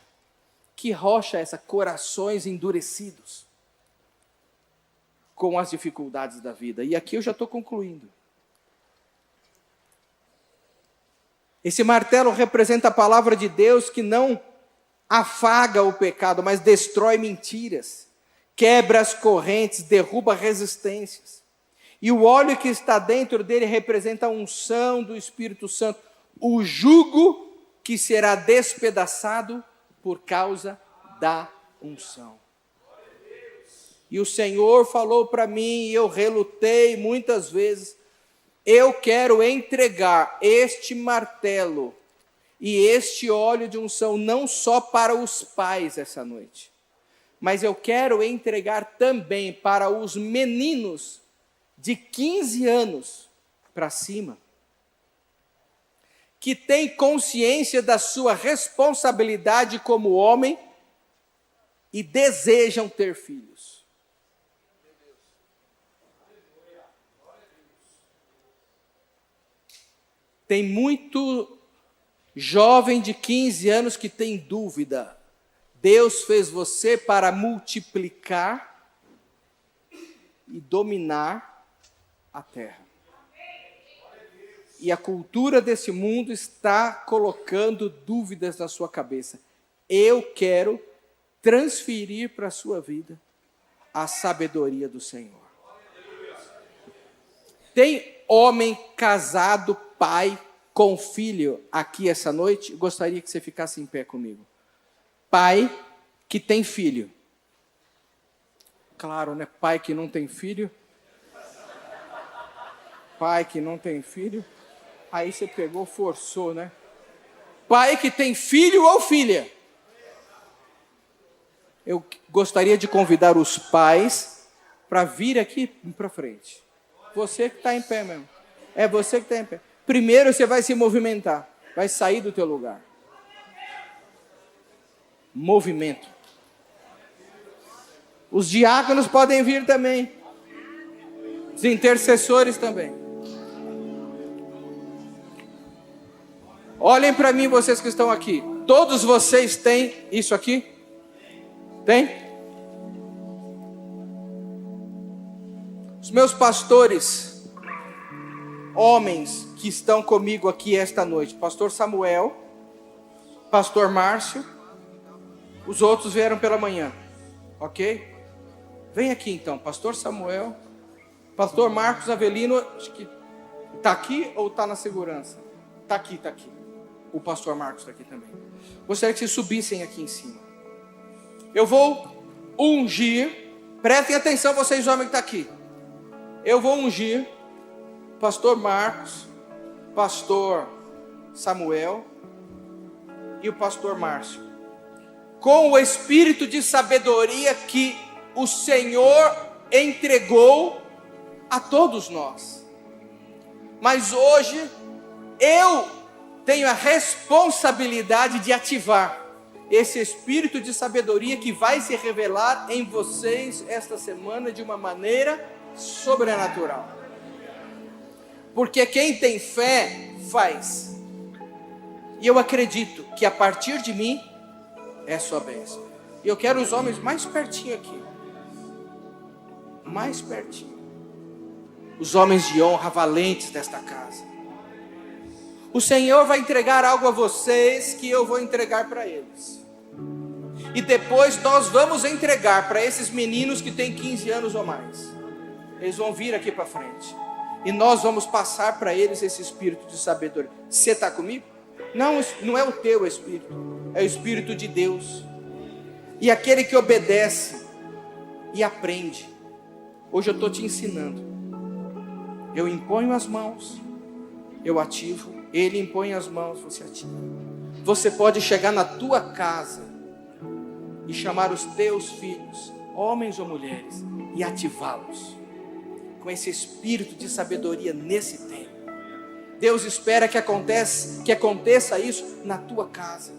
Que rocha é essa? Corações endurecidos com as dificuldades da vida. E aqui eu já estou concluindo. Esse martelo representa a palavra de Deus que não afaga o pecado, mas destrói mentiras, quebra as correntes, derruba resistências. E o óleo que está dentro dele representa a unção do Espírito Santo, o jugo que será despedaçado por causa da unção. E o Senhor falou para mim, e eu relutei muitas vezes, eu quero entregar este martelo e este óleo de unção não só para os pais essa noite, mas eu quero entregar também para os meninos de 15 anos para cima, que têm consciência da sua responsabilidade como homem e desejam ter filhos. Tem muito jovem de 15 anos que tem dúvida. Deus fez você para multiplicar e dominar a terra. E a cultura desse mundo está colocando dúvidas na sua cabeça. Eu quero transferir para a sua vida a sabedoria do Senhor. Tem homem casado, pai, com filho aqui essa noite? Gostaria que você ficasse em pé comigo. Pai que tem filho. Claro, né? Pai que não tem filho. Pai que não tem filho. Aí você pegou, forçou, né? Pai que tem filho ou filha. Eu gostaria de convidar os pais para vir aqui para frente. Você que está em pé mesmo. É você que está em pé. Primeiro você vai se movimentar. Vai sair do teu lugar. Movimento. Os diáconos podem vir também. Os intercessores também. Olhem para mim, vocês que estão aqui. Todos vocês têm isso aqui? Tem? Os meus pastores, homens que estão comigo aqui esta noite, pastor Samuel, pastor Márcio, os outros vieram pela manhã, ok? Vem aqui então, pastor Samuel, pastor Marcos Avelino, acho que está aqui ou está na segurança? Está aqui, está aqui. O pastor Marcos está aqui também. Gostaria que vocês subissem aqui em cima. Eu vou ungir, prestem atenção vocês homens que estão aqui. Eu vou ungir pastor Marcos, pastor Samuel e o pastor Márcio com o espírito de sabedoria que o Senhor entregou a todos nós. Mas hoje, eu tenho a responsabilidade de ativar esse espírito de sabedoria que vai se revelar em vocês esta semana de uma maneira sobrenatural. Porque quem tem fé, faz. E eu acredito que a partir de mim, é sua bênção. E eu quero os homens mais pertinho aqui. Mais pertinho. Os homens de honra, valentes desta casa. O Senhor vai entregar algo a vocês que eu vou entregar para eles. E depois nós vamos entregar para esses meninos que têm 15 anos ou mais. Eles vão vir aqui para frente. E nós vamos passar para eles esse espírito de sabedoria. Você está comigo? Não é o teu espírito. É o espírito de Deus. E aquele que obedece e aprende. Hoje eu estou te ensinando. Eu imponho as mãos, eu ativo. Ele impõe as mãos, você ativa. Você pode chegar na tua casa e chamar os teus filhos, homens ou mulheres, e ativá-los com esse espírito de sabedoria nesse tempo. Deus espera que aconteça isso na tua casa.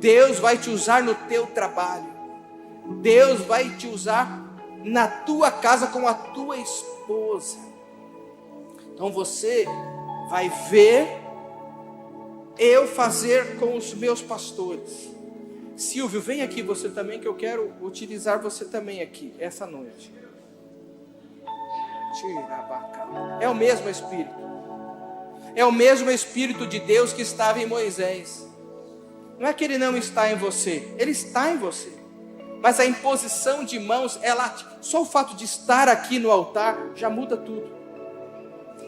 Deus vai te usar no teu trabalho. Deus vai te usar na tua casa com a tua esposa. Então você vai ver eu fazer com os meus pastores. Silvio, vem aqui você também, que eu quero utilizar você também aqui, essa noite. É o mesmo Espírito. É o mesmo Espírito de Deus que estava em Moisés. Não é que ele não está em você, ele está em você. Mas a imposição de mãos, só o fato de estar aqui no altar já muda tudo.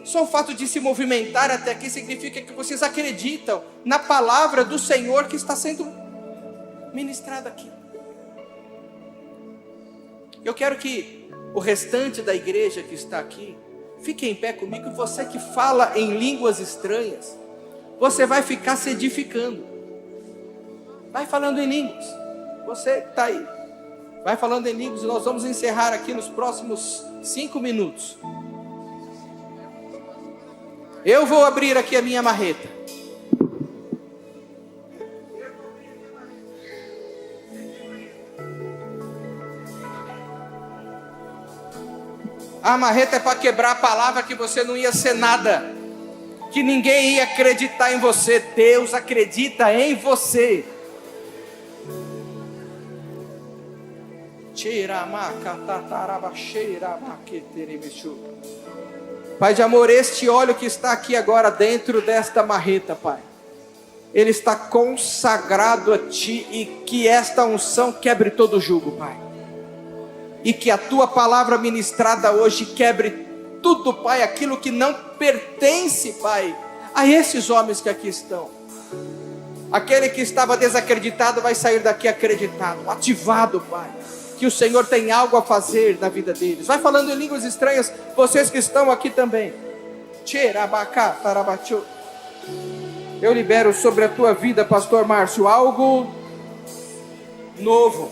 Só o fato de se movimentar até aqui significa que vocês acreditam na palavra do Senhor que está sendo ministrada aqui. Eu quero que o restante da igreja que está aqui fique em pé comigo. Você que fala em línguas estranhas, você vai ficar se edificando. Vai falando em línguas. Você está aí. Vai falando em línguas e nós vamos encerrar aqui nos próximos 5 minutos. Eu vou abrir aqui a minha marreta. A marreta é para quebrar a palavra que você não ia ser nada, que ninguém ia acreditar em você. Deus acredita em você. Pai de amor, este óleo que está aqui agora dentro desta marreta, Pai, ele está consagrado a Ti, e que esta unção quebre todo jugo, Pai, e que a Tua palavra ministrada hoje quebre tudo, Pai, aquilo que não pertence, Pai, a esses homens que aqui estão. Aquele que estava desacreditado vai sair daqui acreditado, ativado, Pai, que o Senhor tem algo a fazer na vida deles. Vai falando em línguas estranhas, vocês que estão aqui também. Eu libero sobre a tua vida, pastor Márcio, algo novo.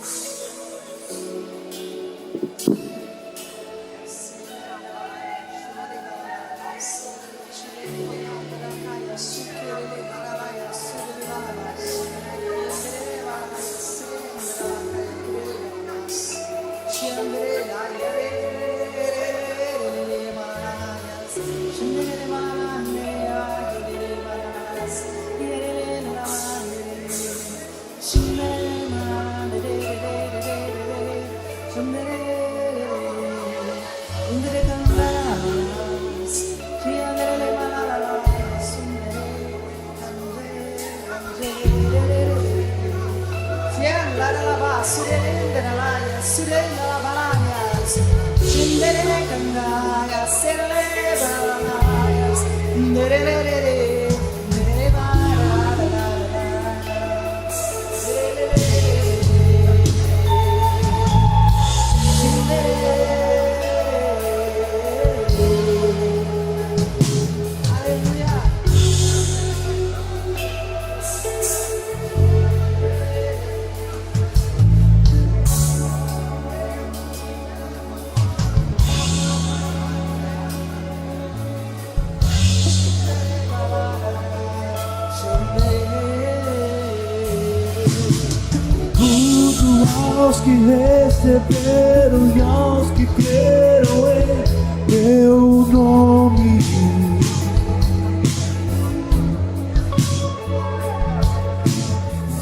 aos que receberam e aos que creram em teu nome.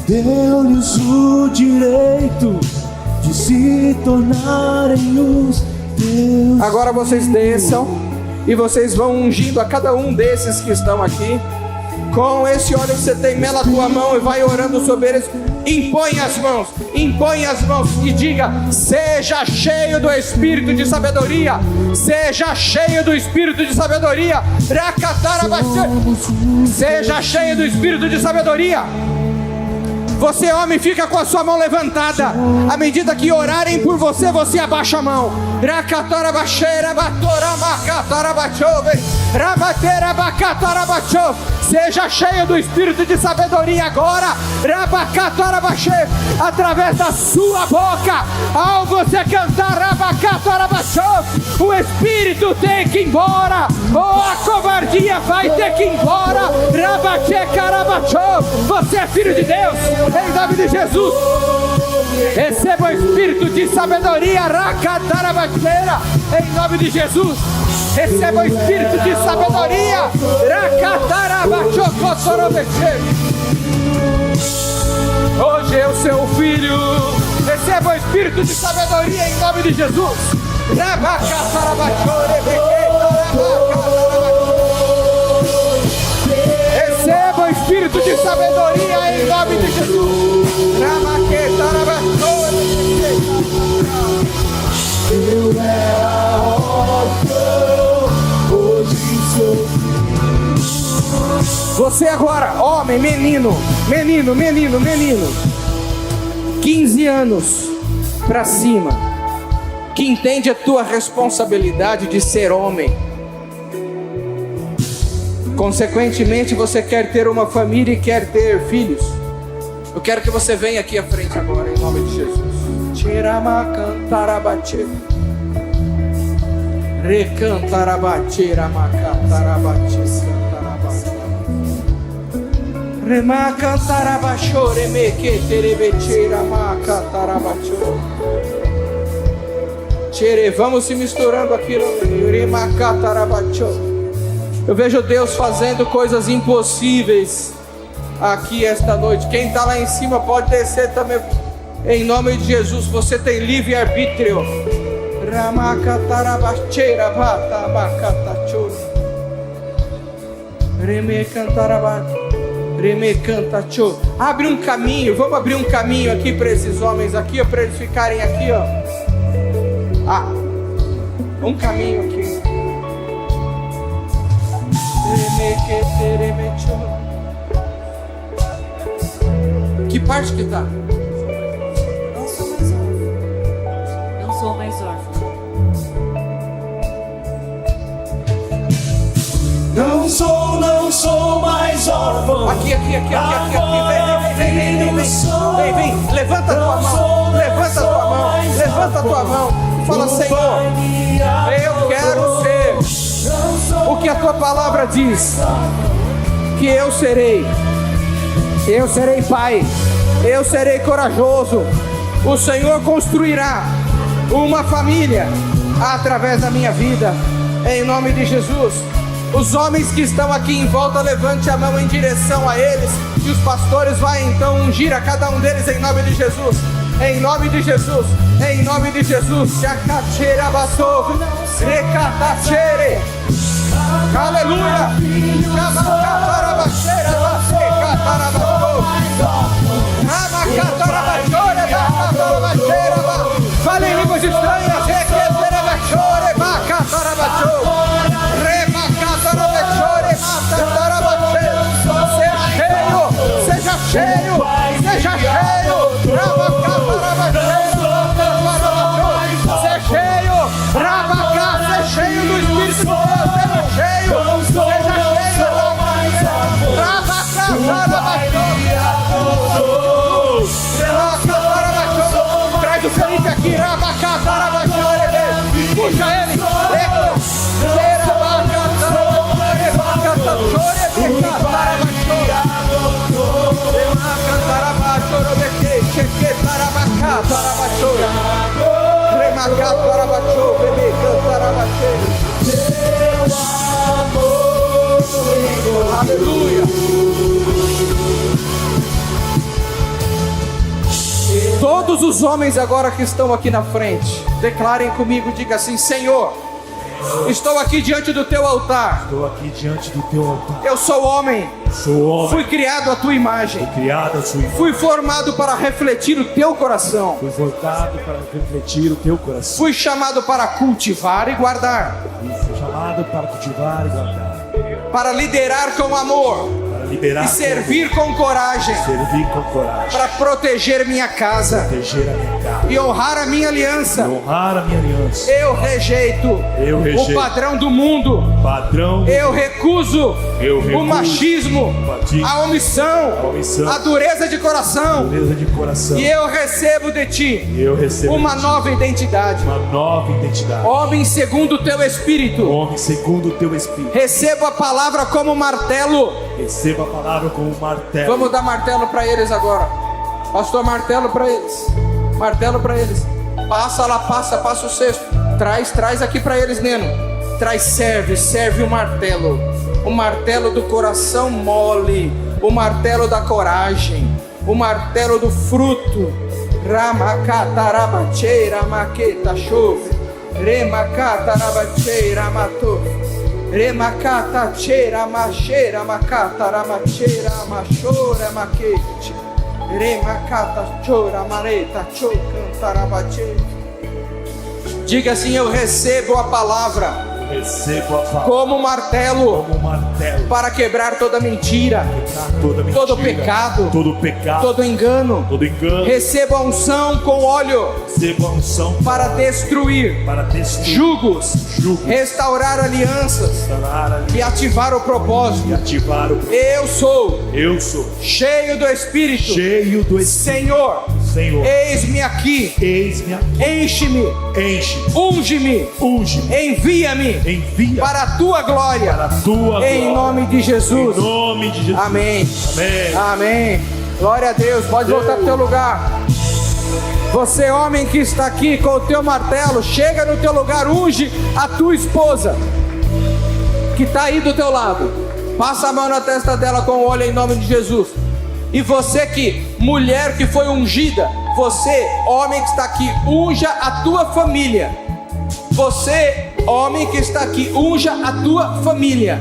Deu-lhes o direito de se tornarem os teus. Agora vocês desçam e vocês vão ungindo a cada um desses que estão aqui com esse óleo que você tem, mela a tua mão e vai orando sobre eles. Impõe as mãos e diga: seja cheio do Espírito de sabedoria, seja cheio do Espírito de sabedoria, seja cheio do Espírito de sabedoria. Você, homem, fica com a sua mão levantada. À medida que orarem por você, você abaixa a mão. Seja cheio do Espírito de sabedoria agora. Através da sua boca, ao você cantar, o Espírito tem que ir embora. A covardia vai ter que ir embora. Você é filho de Deus, em nome de Jesus. Receba o Espírito de sabedoria, em nome de Jesus. Receba o Espírito de sabedoria, hoje é o seu filho. Receba o Espírito de sabedoria, em nome de Jesus. Receba o Espírito de sabedoria, em nome de Jesus. Eu era órfão, hoje sou. Você agora, homem, menino, 15 anos pra cima, que entende a tua responsabilidade de ser homem. Consequentemente, você quer ter uma família e quer ter filhos. Eu quero que você venha aqui à frente agora, em nome de Jesus. Vamos se misturando aqui. Eu vejo Deus fazendo coisas impossíveis aqui esta noite. Quem está lá em cima pode descer também. Em nome de Jesus, você tem livre arbítrio. Abre um caminho, vamos abrir um caminho aqui para esses homens aqui, para eles ficarem aqui, ó. Um caminho aqui. Que parte que tá? Não sou mais órfã. Não sou mais órfão. Aqui. Vem. Levanta a tua mão. Fala: Senhor, eu quero ser o que a tua palavra diz que eu serei. Eu serei pai, eu serei corajoso. O Senhor construirá uma família através da minha vida, em nome de Jesus. Os homens que estão aqui em volta, levante a mão em direção a eles, e os pastores vão então ungir a cada um deles em nome de Jesus. Em nome de Jesus, em nome de Jesus. Aleluia. Fale em línguas estranhas. Seja cheio. Seja cheio. Do Espírito de Deus, seja cheio. Traz o Felipe aqui, puxa ele. Todos os homens agora que estão aqui na frente, declarem comigo, diga assim: Senhor, estou aqui diante do teu altar. Estou aqui diante do teu altar. Eu sou homem. Sou homem. Fui criado à tua imagem. Fui criado à sua imagem. Fui formado para refletir o teu coração. Fui voltado para refletir o teu coração. Fui chamado para cultivar e guardar. Fui chamado para cultivar e guardar. Para liderar com amor. Para liberar E servir com coragem. Servir com coragem. Para proteger minha casa. Proteger a minha casa. E honrar a minha aliança. E honrar a minha aliança. Eu rejeito o padrão do mundo. Eu recuso o machismo, a omissão, a dureza de coração. E eu recebo de ti uma nova identidade. Homem segundo o teu espírito. Recebo a palavra como martelo. Receba a palavra como martelo. Vamos dar martelo para eles agora. Pastor, martelo para eles. Martelo para eles. Passa lá, passa o cesto. Traz aqui para eles, Neno. Serve o martelo. O martelo do coração mole. O martelo da coragem. O martelo do fruto. Ramakatarabacheira maqueta chove. Remakatarabacheira matou. Remakata cheira macheira makata ramacheira machora maquete. Remakata chora mareta chocantarabache. Diga assim: eu recebo a palavra. Como martelo, para quebrar toda mentira, todo pecado, todo engano. Receba a unção com óleo, para destruir jugos, restaurar alianças e ativar o propósito. Eu sou cheio do Espírito. Senhor, eis-me aqui. Enche-me, unge-me, envia-me para a tua glória. Em nome de Jesus. Amém. Amém. Glória a Deus. Pode voltar para o teu lugar. Você, homem que está aqui com o teu martelo, chega no teu lugar, unge a tua esposa que está aí do teu lado. Passa a mão na testa dela com o óleo em nome de Jesus. E você que, mulher que foi ungida, você, homem que está aqui, unja a tua família. Você, homem que está aqui, unja a tua família.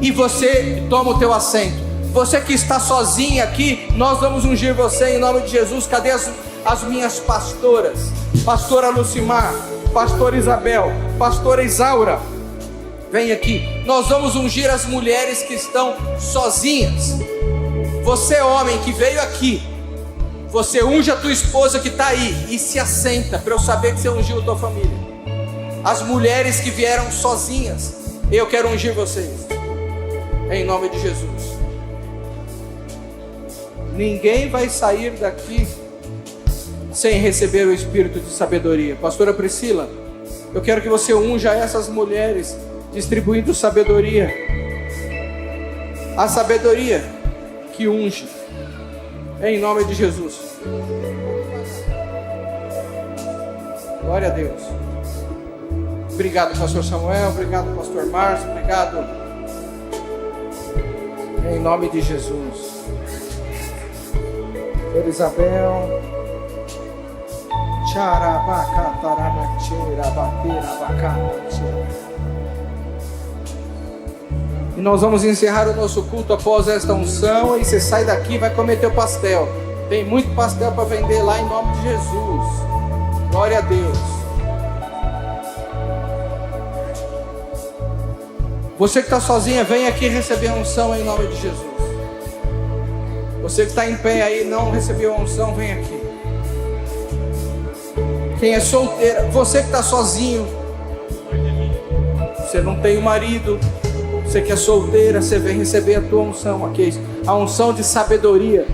E você toma o teu assento. Você que está sozinha aqui, nós vamos ungir você em nome de Jesus. Cadê as minhas pastoras? Pastora Lucimar, pastora Isabel, pastora Isaura, vem aqui. Nós vamos ungir as mulheres que estão sozinhas. Você, homem que veio aqui, você unge a tua esposa que está aí e se assenta para eu saber que você ungiu a tua família. As mulheres que vieram sozinhas, eu quero ungir vocês em nome de Jesus. Ninguém vai sair daqui sem receber o espírito de sabedoria. Pastora Priscila, eu quero que você unja essas mulheres, distribuindo sabedoria. A sabedoria que unge, em nome de Jesus. Glória a Deus. Obrigado, pastor Samuel. Obrigado, pastor Márcio. Obrigado, em nome de Jesus. Isabel. E nós vamos encerrar o nosso culto após esta unção. E você sai daqui e vai comer teu pastel. Tem muito pastel para vender lá em nome de Jesus. Glória a Deus. Você que está sozinha, vem aqui receber a unção em nome de Jesus. Você que está em pé aí, não recebeu a unção, vem aqui. Quem é solteira, você que está sozinho, você não tem um marido, você que é solteira, você vem receber a tua unção aqui, a unção de sabedoria.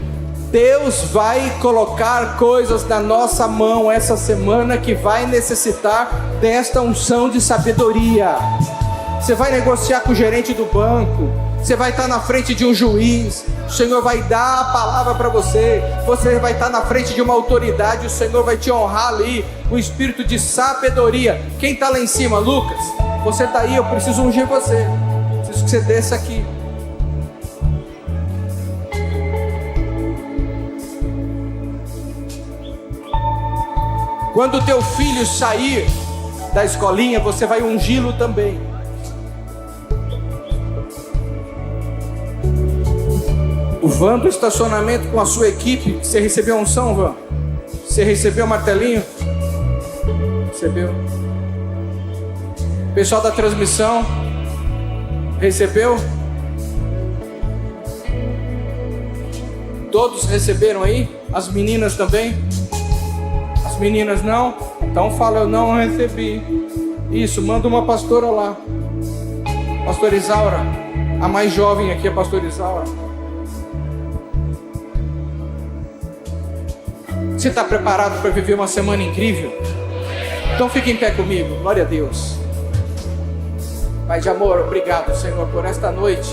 Deus vai colocar coisas na nossa mão essa semana que vai necessitar desta unção de sabedoria. Você vai negociar com o gerente do banco, você vai estar na frente de um juiz, o Senhor vai dar a palavra para você, você vai estar na frente de uma autoridade, o Senhor vai te honrar ali, o espírito de sabedoria. Quem está lá em cima? Lucas, você está aí, eu preciso ungir você, preciso que você desça aqui. Quando o teu filho sair da escolinha, você vai ungí-lo também. O van do estacionamento com a sua equipe, você recebeu a unção, Van? Você recebeu o martelinho? Recebeu. Pessoal da transmissão, recebeu? Todos receberam aí? As meninas também? As meninas não? Então fala, eu não recebi. Isso, manda uma pastora lá. Pastora Isaura. A mais jovem aqui é a pastora Isaura. Você está preparado para viver uma semana incrível? Então fique em pé comigo. Glória a Deus. Pai de amor, obrigado, Senhor, por esta noite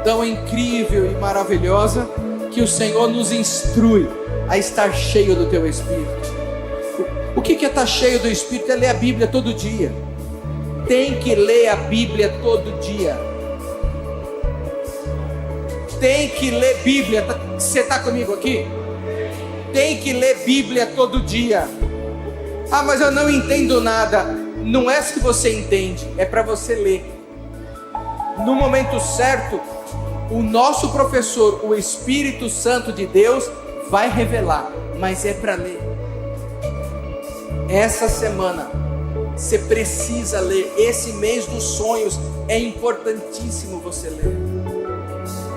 tão incrível e maravilhosa, que o Senhor nos instrui a estar cheio do Teu Espírito. O que é estar cheio do Espírito? É ler a Bíblia todo dia. Tem que ler a Bíblia todo dia. Tem que ler Bíblia. Você está comigo aqui? Tem que ler Bíblia todo dia. Ah, mas eu não entendo nada. Não é que você entende, é para você ler. No momento certo, o nosso professor, o Espírito Santo de Deus, vai revelar, mas é para ler. Essa semana, você precisa ler. Esse mês dos sonhos é importantíssimo você ler.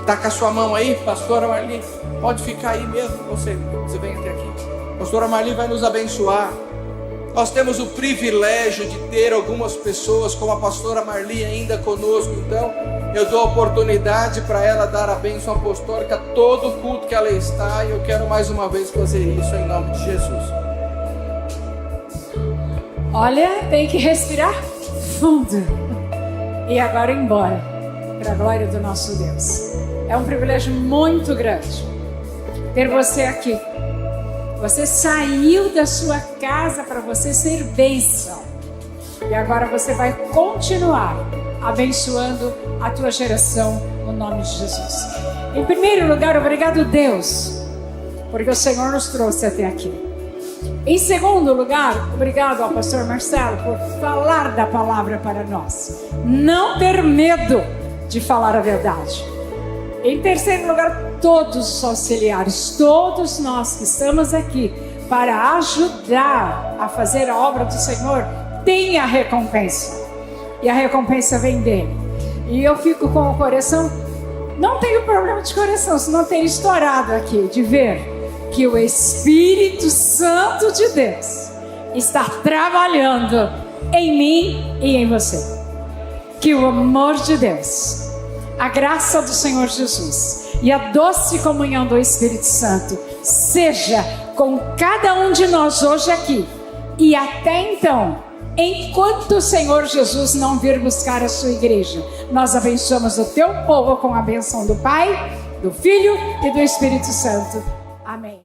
Tá com a sua mão aí, pastora Marli? Pode ficar aí mesmo, você vem até aqui. Pastora Marli vai nos abençoar. Nós temos o privilégio de ter algumas pessoas como a pastora Marli ainda conosco. Então eu dou a oportunidade para ela dar a bênção apostólica todo culto que ela está. E eu quero mais uma vez fazer isso em nome de Jesus. Olha, tem que respirar fundo e agora ir embora, para a glória do nosso Deus. É um privilégio muito grande ter você aqui. Você saiu da sua casa para você ser bênção. E agora você vai continuar abençoando a tua geração no nome de Jesus. Em primeiro lugar, obrigado Deus, porque o Senhor nos trouxe até aqui. Em segundo lugar, obrigado ao pastor Marcelo por falar da palavra para nós. Não ter medo de falar a verdade. Em terceiro lugar, todos os auxiliares, todos nós que estamos aqui para ajudar a fazer a obra do Senhor, tem a recompensa. E a recompensa vem dele. E eu fico com o coração, não tenho problema de coração, se não ter estourado aqui, de ver que o Espírito Santo de Deus está trabalhando em mim e em você. Que o amor de Deus, a graça do Senhor Jesus e a doce comunhão do Espírito Santo seja com cada um de nós hoje aqui e até então, enquanto o Senhor Jesus não vir buscar a sua igreja. Nós abençoamos o teu povo com a bênção do Pai, do Filho e do Espírito Santo. Amém.